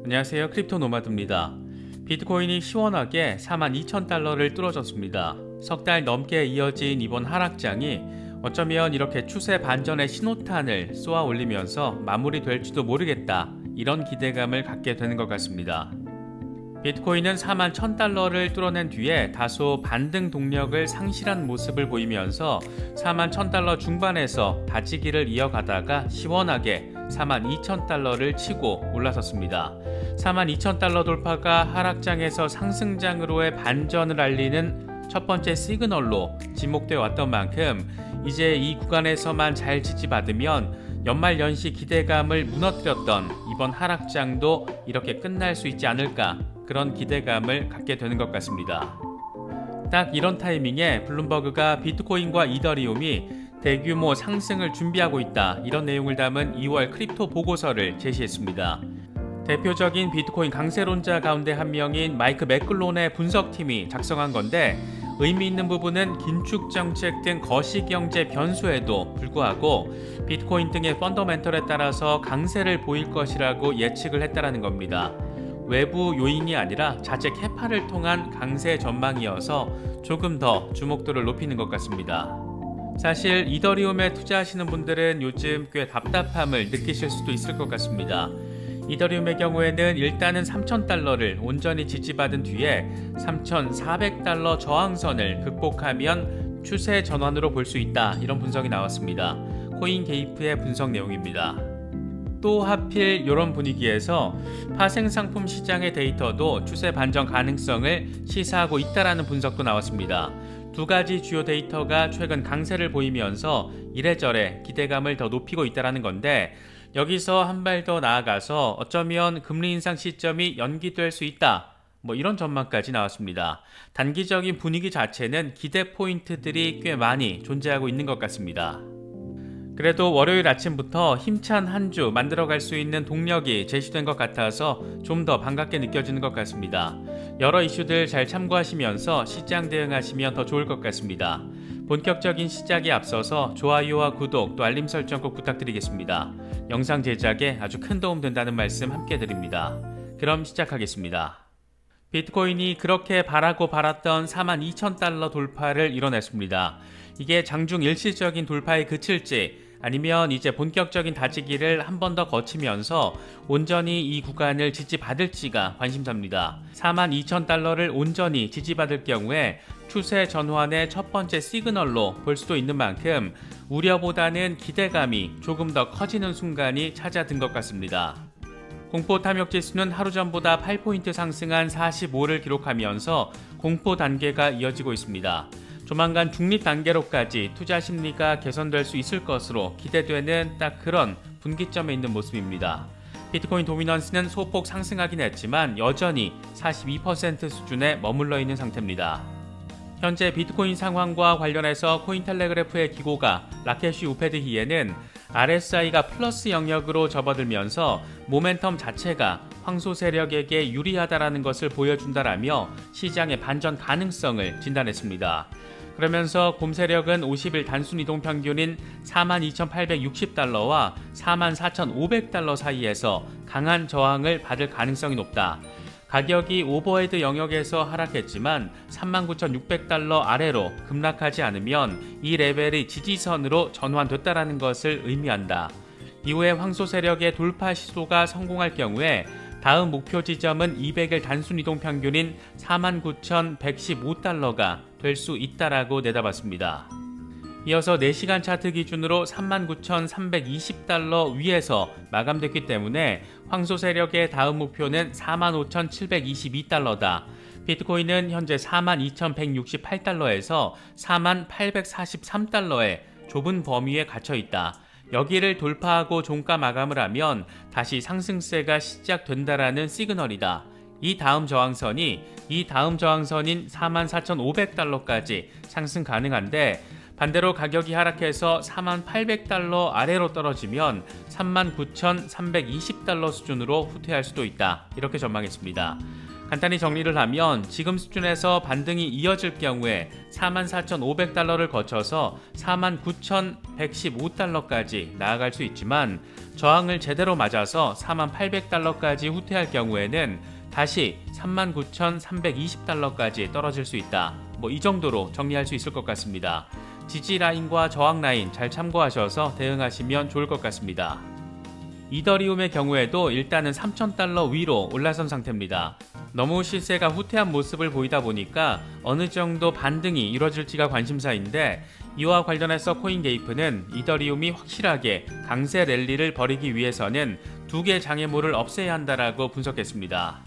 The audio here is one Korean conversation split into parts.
안녕하세요. 크립토 노마드입니다. 비트코인이 시원하게 42,000달러를 뚫어줬습니다. 석 달 넘게 이어진 이번 하락장이 어쩌면 이렇게 추세 반전의 신호탄을 쏘아 올리면서 마무리될지도 모르겠다, 이런 기대감을 갖게 되는 것 같습니다. 비트코인은 41,000달러를 뚫어낸 뒤에 다소 반등 동력을 상실한 모습을 보이면서 41,000달러 중반에서 다지기를 이어가다가 시원하게 42,000달러를 치고 올라섰습니다. 42,000달러 돌파가 하락장에서 상승장으로의 반전을 알리는 첫 번째 시그널로 지목되어 왔던 만큼 이제 이 구간에서만 잘 지지받으면 연말연시 기대감을 무너뜨렸던 이번 하락장도 이렇게 끝날 수 있지 않을까, 그런 기대감을 갖게 되는 것 같습니다. 딱 이런 타이밍에 블룸버그가 비트코인과 이더리움이 대규모 상승을 준비하고 있다, 이런 내용을 담은 2월 크립토 보고서를 제시했습니다. 대표적인 비트코인 강세론자 가운데 한 명인 마이크 맥클론의 분석팀이 작성한 건데, 의미 있는 부분은 긴축 정책 등 거시경제 변수에도 불구하고 비트코인 등의 펀더멘털에 따라서 강세를 보일 것이라고 예측을 했다라는 겁니다. 외부 요인이 아니라 자체 캐파를 통한 강세 전망이어서 조금 더 주목도를 높이는 것 같습니다. 사실 이더리움에 투자하시는 분들은 요즘 꽤 답답함을 느끼실 수도 있을 것 같습니다. 이더리움의 경우에는 일단은 3,000달러를 온전히 지지받은 뒤에 3,400달러 저항선을 극복하면 추세 전환으로 볼 수 있다, 이런 분석이 나왔습니다. 코인게이프의 분석 내용입니다. 또 하필 이런 분위기에서 파생상품 시장의 데이터도 추세 반전 가능성을 시사하고 있다라는 분석도 나왔습니다. 두 가지 주요 데이터가 최근 강세를 보이면서 이래저래 기대감을 더 높이고 있다라는 건데, 여기서 한 발 더 나아가서 어쩌면 금리 인상 시점이 연기될 수 있다, 이런 전망까지 나왔습니다. 단기적인 분위기 자체는 기대 포인트들이 꽤 많이 존재하고 있는 것 같습니다. 그래도 월요일 아침부터 힘찬 한 주 만들어갈 수 있는 동력이 제시된 것 같아서 좀 더 반갑게 느껴지는 것 같습니다. 여러 이슈들 잘 참고하시면서 시장 대응하시면 더 좋을 것 같습니다. 본격적인 시작에 앞서서 좋아요와 구독 또 알림 설정 꼭 부탁드리겠습니다. 영상 제작에 아주 큰 도움 된다는 말씀 함께 드립니다. 그럼 시작하겠습니다. 비트코인이 그렇게 바라고 바랐던 42,000달러 돌파를 이뤄냈습니다. 이게 장중 일시적인 돌파에 그칠지 아니면 이제 본격적인 다지기를 한 번 더 거치면서 온전히 이 구간을 지지받을지가 관심사입니다. 42,000달러를 온전히 지지받을 경우에 추세 전환의 첫 번째 시그널로 볼 수도 있는 만큼 우려보다는 기대감이 조금 더 커지는 순간이 찾아든 것 같습니다. 공포 탐욕 지수는 하루 전보다 8포인트 상승한 45를 기록하면서 공포 단계가 이어지고 있습니다. 조만간 중립 단계로까지 투자 심리가 개선될 수 있을 것으로 기대되는 딱 그런 분기점에 있는 모습입니다. 비트코인 도미넌스는 소폭 상승하긴 했지만 여전히 42% 수준에 머물러 있는 상태입니다. 현재 비트코인 상황과 관련해서 코인텔레그래프의 기고가 라케시 우페드히에는 RSI가 플러스 영역으로 접어들면서 모멘텀 자체가 황소 세력에게 유리하다라는 것을 보여준다라며 시장의 반전 가능성을 진단했습니다. 그러면서 곰 세력은 50일 단순이동 평균인 42,860달러와 44,500달러 사이에서 강한 저항을 받을 가능성이 높다. 가격이 오버헤드 영역에서 하락했지만 39,600달러 아래로 급락하지 않으면 이 레벨이 지지선으로 전환됐다라는 것을 의미한다. 이후에 황소 세력의 돌파 시도가 성공할 경우에 다음 목표 지점은 200일 단순이동 평균인 49,115달러가 될 수 있다라고 내다봤습니다. 이어서 4시간 차트 기준으로 39,320달러 위에서 마감됐기 때문에 황소 세력의 다음 목표는 45,722달러다. 비트코인은 현재 42,168달러에서 48,843달러의 좁은 범위에 gat혀 있다. 여기를 돌파하고 종가 마감을 하면 다시 상승세가 시작된다라는 시그널이다. 이 다음 저항선인 44,500달러까지 상승 가능한데, 반대로 가격이 하락해서 48,000달러 아래로 떨어지면 39,320달러 수준으로 후퇴할 수도 있다, 이렇게 전망했습니다. 간단히 정리를 하면 지금 수준에서 반등이 이어질 경우에 44,500달러를 거쳐서 49,115달러까지 나아갈 수 있지만 저항을 제대로 맞아서 48,000달러까지 후퇴할 경우에는 다시 39,320달러까지 떨어질 수 있다. 이 정도로 정리할 수 있을 것 같습니다. 지지 라인과 저항 라인 잘 참고하셔서 대응하시면 좋을 것 같습니다. 이더리움의 경우에도 일단은 3,000달러 위로 올라선 상태입니다. 너무 시세가 후퇴한 모습을 보이다 보니까 어느 정도 반등이 이루어질지가 관심사인데, 이와 관련해서 코인게이프는 이더리움이 확실하게 강세 랠리를 벌이기 위해서는 두 개 장애물을 없애야 한다라고 분석했습니다.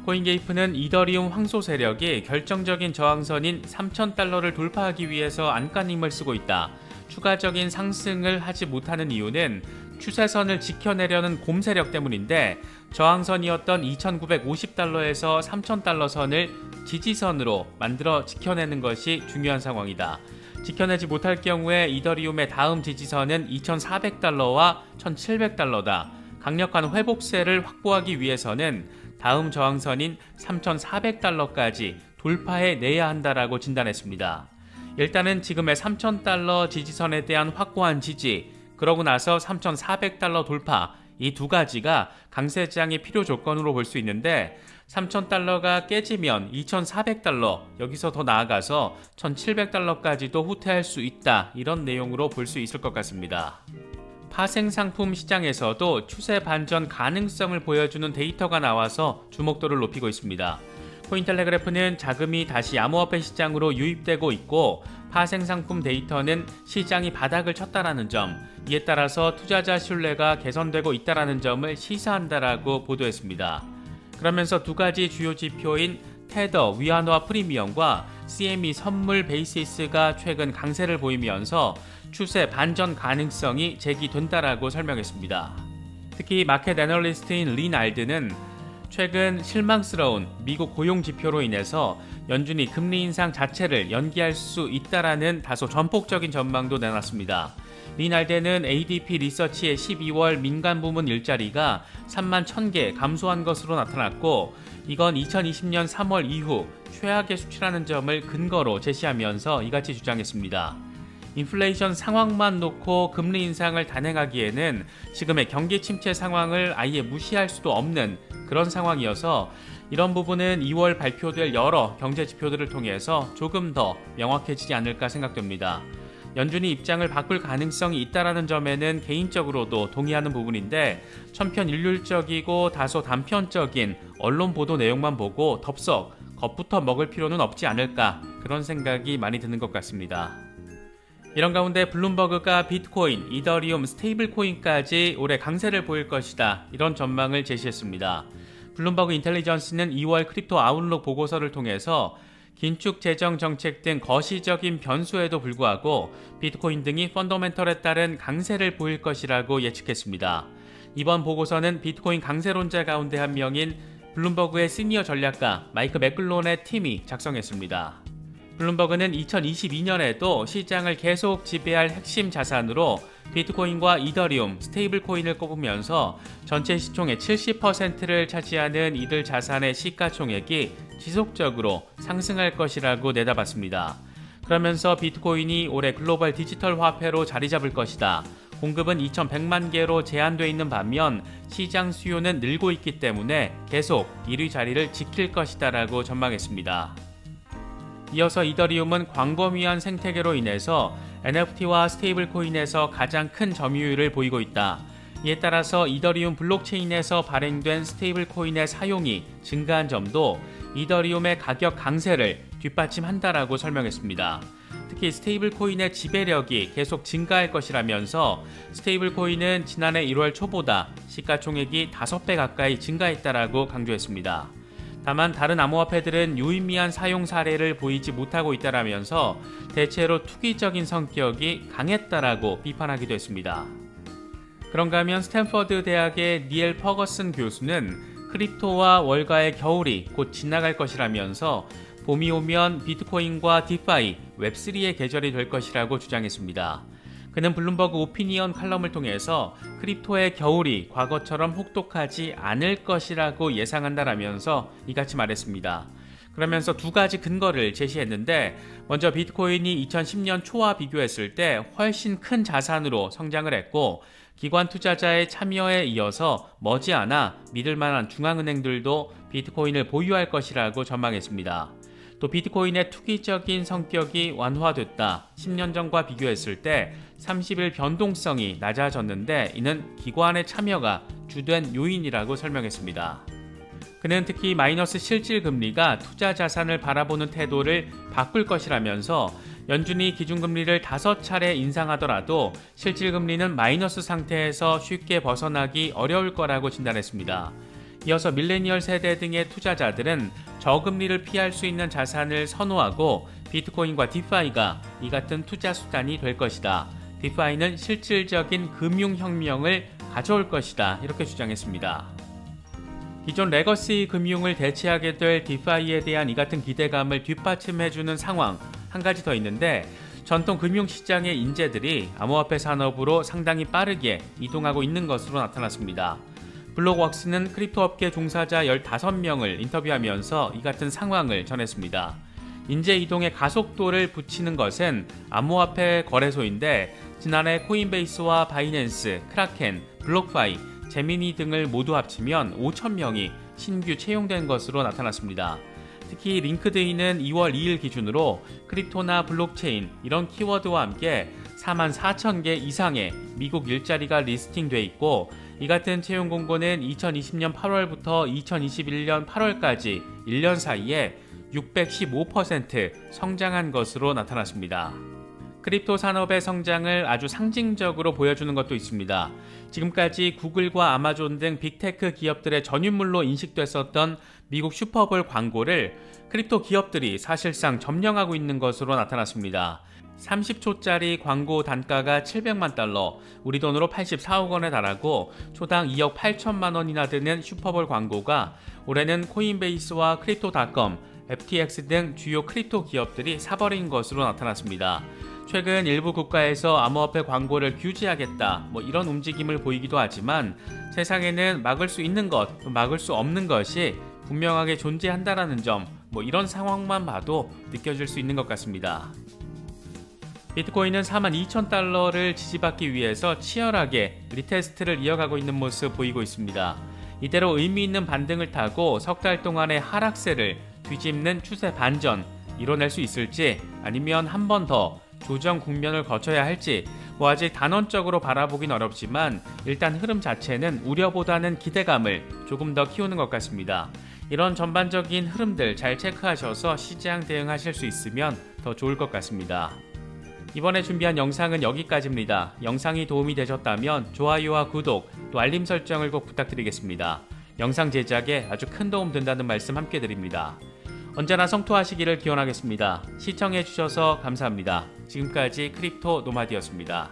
코인게이프는 이더리움 황소 세력이 결정적인 저항선인 3,000달러를 돌파하기 위해서 안간힘을 쓰고 있다. 추가적인 상승을 하지 못하는 이유는 추세선을 지켜내려는 곰 세력 때문인데, 저항선이었던 2,950달러에서 3,000달러 선을 지지선으로 만들어 지켜내는 것이 중요한 상황이다. 지켜내지 못할 경우에 이더리움의 다음 지지선은 2,400달러와 1,700달러다. 강력한 회복세를 확보하기 위해서는 다음 저항선인 3,400달러까지 돌파해내야 한다라고 진단했습니다. 일단은 지금의 3,000달러 지지선에 대한 확고한 지지, 그러고 나서 3,400달러 돌파, 이 두 가지가 강세장의 필요 조건으로 볼 수 있는데, 3,000달러가 깨지면 2,400달러, 여기서 더 나아가서 1,700달러까지도 후퇴할 수 있다, 이런 내용으로 볼 수 있을 것 같습니다. 파생상품 시장에서도 추세 반전 가능성을 보여주는 데이터가 나와서 주목도를 높이고 있습니다. 코인텔레그래프는 자금이 다시 암호화폐 시장으로 유입되고 있고, 파생상품 데이터는 시장이 바닥을 쳤다라는 점, 이에 따라서 투자자 신뢰가 개선되고 있다라는 점을 시사한다라고 보도했습니다. 그러면서 두 가지 주요 지표인 테더 위안화 프리미엄과 CME 선물 베이시스가 최근 강세를 보이면서 추세 반전 가능성이 제기된다라고 설명했습니다. 특히 마켓 애널리스트인 린 알드는 최근 실망스러운 미국 고용 지표로 인해서 연준이 금리 인상 자체를 연기할 수 있다라는 다소 전폭적인 전망도 내놨습니다. 린 알드는 ADP 리서치의 12월 민간 부문 일자리가 31,000개 감소한 것으로 나타났고, 이건 2020년 3월 이후 최악의 수치라는 점을 근거로 제시하면서 이같이 주장했습니다. 인플레이션 상황만 놓고 금리 인상을 단행하기에는 지금의 경기 침체 상황을 아예 무시할 수도 없는 그런 상황이어서, 이런 부분은 2월 발표될 여러 경제 지표들을 통해서 조금 더 명확해지지 않을까 생각됩니다. 연준이 입장을 바꿀 가능성이 있다는 점에는 개인적으로도 동의하는 부분인데, 천편일률적이고 다소 단편적인 언론 보도 내용만 보고 덥석 겁부터 먹을 필요는 없지 않을까, 그런 생각이 많이 드는 것 같습니다. 이런 가운데 블룸버그가 비트코인, 이더리움, 스테이블코인까지 올해 강세를 보일 것이다, 이런 전망을 제시했습니다. 블룸버그 인텔리전스는 2월 크립토 아웃룩 보고서를 통해서 긴축 재정 정책 등 거시적인 변수에도 불구하고 비트코인 등이 펀더멘털에 따른 강세를 보일 것이라고 예측했습니다. 이번 보고서는 비트코인 강세론자 가운데 한 명인 블룸버그의 시니어 전략가 마이크 맥글론의 팀이 작성했습니다. 블룸버그는 2022년에도 시장을 계속 지배할 핵심 자산으로 비트코인과 이더리움, 스테이블코인을 꼽으면서 전체 시총의 70%를 차지하는 이들 자산의 시가총액이 지속적으로 상승할 것이라고 내다봤습니다. 그러면서 비트코인이 올해 글로벌 디지털 화폐로 자리 잡을 것이다. 공급은 2,100만 개로 제한되어 있는 반면 시장 수요는 늘고 있기 때문에 계속 1위 자리를 지킬 것이다 라고 전망했습니다. 이어서 이더리움은 광범위한 생태계로 인해서 NFT와 스테이블코인에서 가장 큰 점유율을 보이고 있다. 이에 따라서 이더리움 블록체인에서 발행된 스테이블코인의 사용이 증가한 점도 이더리움의 가격 강세를 뒷받침한다라고 설명했습니다. 특히 스테이블코인의 지배력이 계속 증가할 것이라면서 스테이블코인은 지난해 1월 초보다 시가총액이 5배 가까이 증가했다라고 강조했습니다. 다만 다른 암호화폐들은 유의미한 사용 사례를 보이지 못하고 있다라면서 대체로 투기적인 성격이 강했다라고 비판하기도 했습니다. 그런가 하면 스탠퍼드 대학의 니엘 퍼거슨 교수는 크립토와 월가의 겨울이 곧 지나갈 것이라면서 봄이 오면 비트코인과 디파이, 웹3의 계절이 될 것이라고 주장했습니다. 그는 블룸버그 오피니언 칼럼을 통해서 크립토의 겨울이 과거처럼 혹독하지 않을 것이라고 예상한다라면서 이같이 말했습니다. 그러면서 두 가지 근거를 제시했는데, 먼저 비트코인이 2010년 초와 비교했을 때 훨씬 큰 자산으로 성장을 했고, 기관 투자자의 참여에 이어서 머지않아 믿을 만한 중앙은행들도 비트코인을 보유할 것이라고 전망했습니다. 또 비트코인의 투기적인 성격이 완화됐다. 10년 전과 비교했을 때 30일 변동성이 낮아졌는데 이는 기관의 참여가 주된 요인이라고 설명했습니다. 그는 특히 마이너스 실질 금리가 투자 자산을 바라보는 태도를 바꿀 것이라면서 연준이 기준금리를 5차례 인상하더라도 실질 금리는 마이너스 상태에서 쉽게 벗어나기 어려울 거라고 진단했습니다. 이어서 밀레니얼 세대 등의 투자자들은 저금리를 피할 수 있는 자산을 선호하고 비트코인과 디파이가 이 같은 투자 수단이 될 것이다. 디파이는 실질적인 금융혁명을 가져올 것이다. 이렇게 주장했습니다. 기존 레거시 금융을 대체하게 될 디파이에 대한 이 같은 기대감을 뒷받침해주는 상황 한 가지 더 있는데, 전통 금융시장의 인재들이 암호화폐 산업으로 상당히 빠르게 이동하고 있는 것으로 나타났습니다. 블록웍스는 크립토 업계 종사자 15명을 인터뷰하면서 이 같은 상황을 전했습니다. 인재 이동의 가속도를 붙이는 것은 암호화폐 거래소인데, 지난해 코인베이스와 바이낸스, 크라켄, 블록파이, 제미니 등을 모두 합치면 5,000명이 신규 채용된 것으로 나타났습니다. 특히 링크드인은 2월 2일 기준으로 크립토나 블록체인 이런 키워드와 함께 44,000개 이상의 미국 일자리가 리스팅돼 있고, 이 같은 채용 공고는 2020년 8월부터 2021년 8월까지 1년 사이에 615% 성장한 것으로 나타났습니다. 크립토 산업의 성장을 아주 상징적으로 보여주는 것도 있습니다. 지금까지 구글과 아마존 등 빅테크 기업들의 전유물로 인식됐었던 미국 슈퍼볼 광고를 크립토 기업들이 사실상 점령하고 있는 것으로 나타났습니다. 30초짜리 광고 단가가 700만 달러, 우리 돈으로 84억 원에 달하고 초당 2억 8천만 원이나 드는 슈퍼볼 광고가 올해는 코인베이스와 크립토닷컴, FTX 등 주요 크립토 기업들이 사버린 것으로 나타났습니다. 최근 일부 국가에서 암호화폐 광고를 규제하겠다, 이런 움직임을 보이기도 하지만 세상에는 막을 수 있는 것, 막을 수 없는 것이 분명하게 존재한다라는 점, 이런 상황만 봐도 느껴질 수 있는 것 같습니다. 비트코인은 42,000달러를 지지받기 위해서 치열하게 리테스트를 이어가고 있는 모습 보이고 있습니다. 이대로 의미 있는 반등을 타고 석 달 동안의 하락세를 뒤집는 추세 반전 이뤄낼 수 있을지, 아니면 한 번 더 조정 국면을 거쳐야 할지 아직 단언적으로 바라보긴 어렵지만 일단 흐름 자체는 우려보다는 기대감을 조금 더 키우는 것 같습니다. 이런 전반적인 흐름들 잘 체크하셔서 시장 대응하실 수 있으면 더 좋을 것 같습니다. 이번에 준비한 영상은 여기까지입니다. 영상이 도움이 되셨다면 좋아요와 구독, 또 알림 설정을 꼭 부탁드리겠습니다. 영상 제작에 아주 큰 도움 된다는 말씀 함께 드립니다. 언제나 성토하시기를 기원하겠습니다. 시청해주셔서 감사합니다. 지금까지 크립토 노마드였습니다.